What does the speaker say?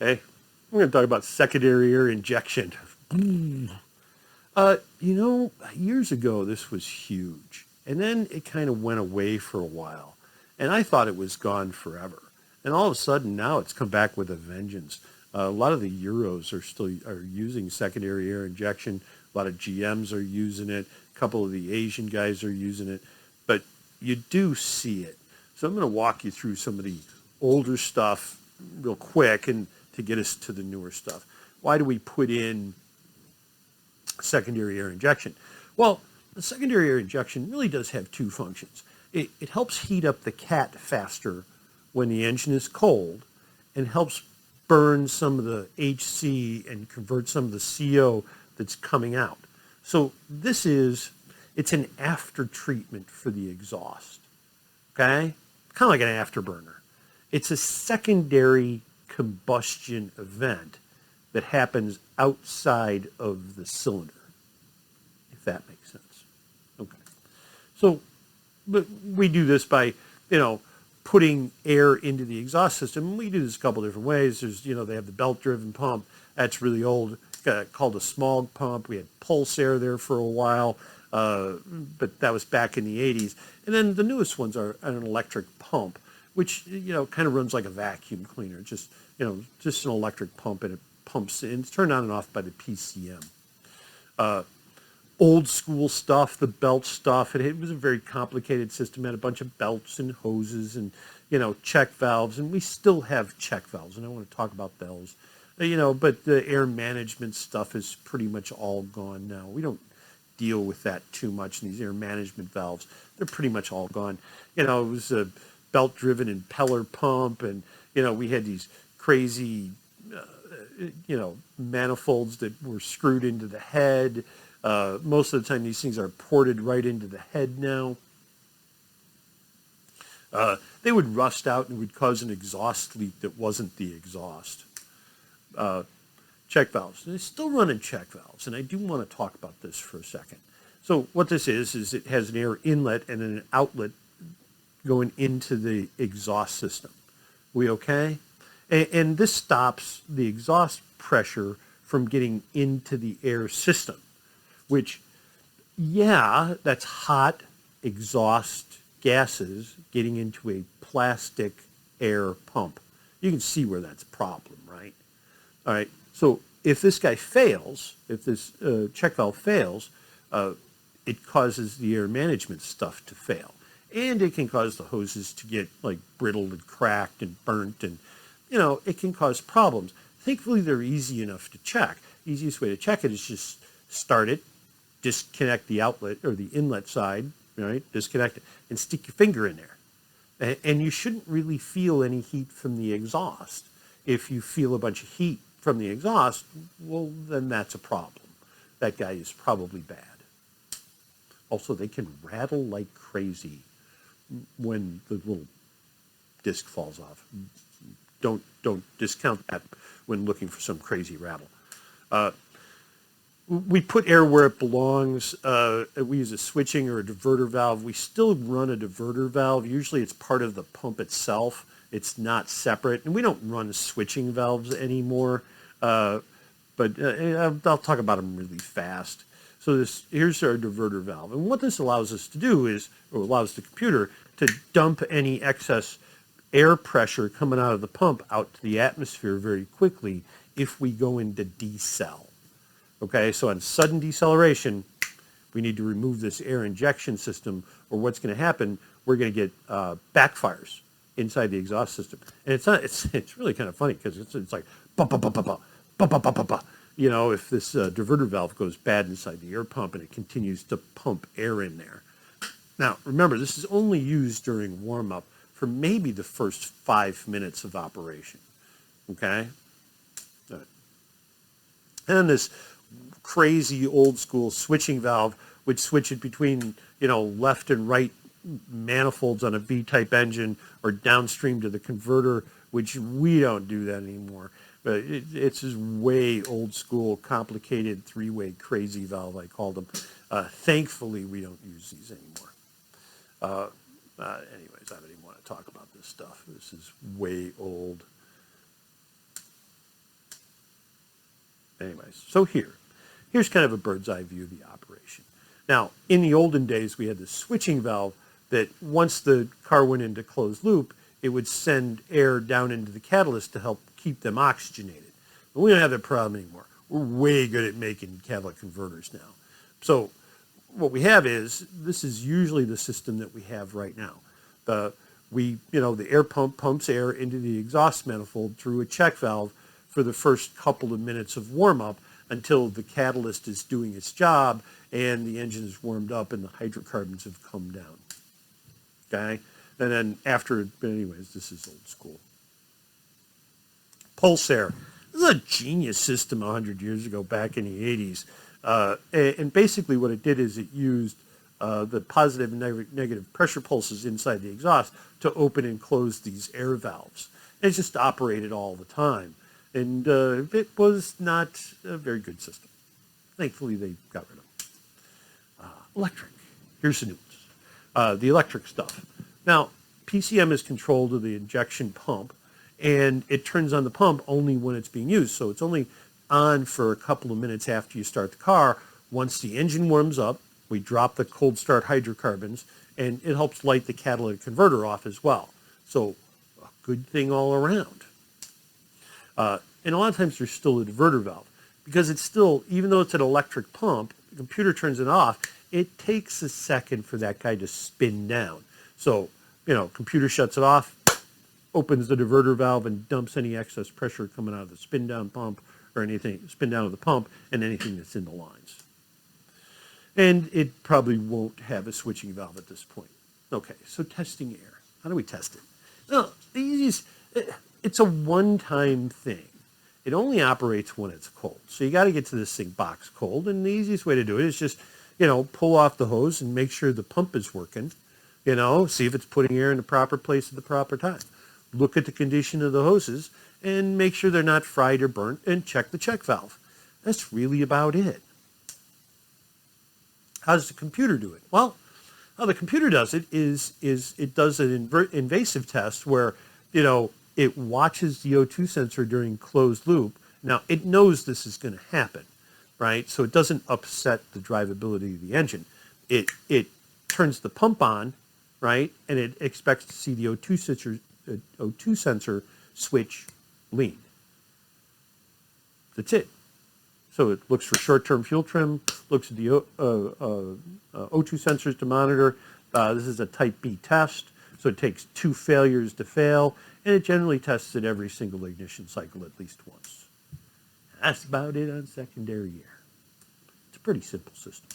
Okay, we're going to talk about secondary air injection. Years ago, this was huge. And then it kind of went away for a while. And I thought it was gone forever. And all of a sudden, now it's come back with a vengeance. A lot of the Euros are using secondary air injection. A lot of GMs are using it. A couple of the Asian guys are using it. But you do see it. So I'm going to walk you through some of the older stuff real quick and to get us to the newer stuff. Why do we put in secondary air injection? Well, the secondary air injection really does have two functions. It helps heat up the cat faster when the engine is cold and helps burn some of the HC and convert some of the CO that's coming out. So it's an after treatment for the exhaust, okay? Kind of like an afterburner. It's a secondary combustion event that happens outside of the cylinder, if that makes sense. Okay. So but we do this by, putting air into the exhaust system. We do this a couple different ways. There's, they have the belt-driven pump. That's really old, called a Smog pump. We had pulse air there for a while, but that was back in the 80s. And then the newest ones are an electric pump, which, kind of runs like a vacuum cleaner. Just an electric pump, and it pumps in. It's turned on and off by the PCM. Old school stuff, the belt stuff. It was a very complicated system. It had a bunch of belts and hoses and, check valves. And we still have check valves. And I want to talk about those. But the air management stuff is pretty much all gone now. We don't deal with that too much in these air management valves. They're pretty much all gone. It was a belt-driven impeller pump. And, we had these crazy, manifolds that were screwed into the head. Most of the time, these things are ported right into the head now. They would rust out and would cause an exhaust leak that wasn't the exhaust. Check valves. They're still running check valves, and I do want to talk about this for a second. So what this is it has an air inlet and an outlet going into the exhaust system. We okay? And this stops the exhaust pressure from getting into the air system, which, that's hot exhaust gases getting into a plastic air pump. You can see where that's a problem, right? All right, so if this guy fails, if this check valve fails, it causes the air management stuff to fail. And it can cause the hoses to get like brittled and cracked and burnt, and it can cause problems. Thankfully, they're easy enough to check. The easiest way to check it is just start it, disconnect the outlet or the inlet side, right? Disconnect it and stick your finger in there. And you shouldn't really feel any heat from the exhaust. If you feel a bunch of heat from the exhaust, well, then that's a problem. That guy is probably bad. Also, they can rattle like crazy when the little disc falls off. Don't discount that when looking for some crazy rattle. We put air where it belongs. We use a switching or a diverter valve. We still run a diverter valve. Usually it's part of the pump itself. It's not separate. And we don't run switching valves anymore. But I'll talk about them really fast. So here's our diverter valve. And what this allows us to do is, or allows the computer to dump any excess air pressure coming out of the pump out to the atmosphere very quickly if we go into decel. Okay, so on sudden deceleration, we need to remove this air injection system, or what's going to happen, we're going to get backfires inside the exhaust system. And it's really kind of funny because it's like, ba ba ba ba ba, ba ba ba ba ba. If this diverter valve goes bad inside the air pump and it continues to pump air in there. Now, remember, this is only used during warm-up for maybe the first 5 minutes of operation. Okay? All right. And this crazy old school switching valve would switch it between, left and right manifolds on a V-type engine or downstream to the converter, which we don't do that anymore. But it's this way old school, complicated, three-way crazy valve, I call them. Thankfully, we don't use these anymore. Anyways, I don't even want to talk about this stuff. This is way old. Anyways, so here's kind of a bird's eye view of the operation. Now, in the olden days, we had this switching valve that once the car went into closed loop, it would send air down into the catalyst to help keep them oxygenated. But we don't have that problem anymore. We're way good at making catalytic converters now. So what we have is, this is usually the system that we have right now. The air pump pumps air into the exhaust manifold through a check valve for the first couple of minutes of warm-up until the catalyst is doing its job and the engine is warmed up and the hydrocarbons have come down. Okay? And then after, but anyways, this is old school. Pulse air. This is a genius system 100 years ago, back in the 80s. And basically what it did is it used the positive and negative pressure pulses inside the exhaust to open and close these air valves. And it just operated all the time. And it was not a very good system. Thankfully, they got rid of it. Electric. Here's the new ones. The electric stuff. Now, PCM is controlled to the injection pump, and it turns on the pump only when it's being used. So it's only on for a couple of minutes after you start the car. Once the engine warms up, we drop the cold start hydrocarbons, and it helps light the catalytic converter off as well. So a good thing all around. And a lot of times there's still a diverter valve, because it's still, even though it's an electric pump, the computer turns it off, it takes a second for that guy to spin down. So, computer shuts it off, opens the diverter valve and dumps any excess pressure coming out of the spin down pump or anything, spin down of the pump and anything that's in the lines. And it probably won't have a switching valve at this point. Okay, so testing air. How do we test it? Well, the easiest, it's a one-time thing. It only operates when it's cold. So you got to get to this thing box cold, and the easiest way to do it is just, pull off the hose and make sure the pump is working. See if it's putting air in the proper place at the proper time. Look at the condition of the hoses and make sure they're not fried or burnt, and check the check valve. That's really about it. How does the computer do it? Well, how the computer does it is it does an invasive test where, it watches the O2 sensor during closed loop. Now, it knows this is going to happen, right? So it doesn't upset the drivability of the engine. It turns the pump on, right? And it expects to see the O2 sensor switch lean. That's it. So it looks for short-term fuel trim, looks at the O2 sensors to monitor. This is a type B test, so it takes 2 failures to fail, and it generally tests it every single ignition cycle at least once. That's about it on secondary air. It's a pretty simple system.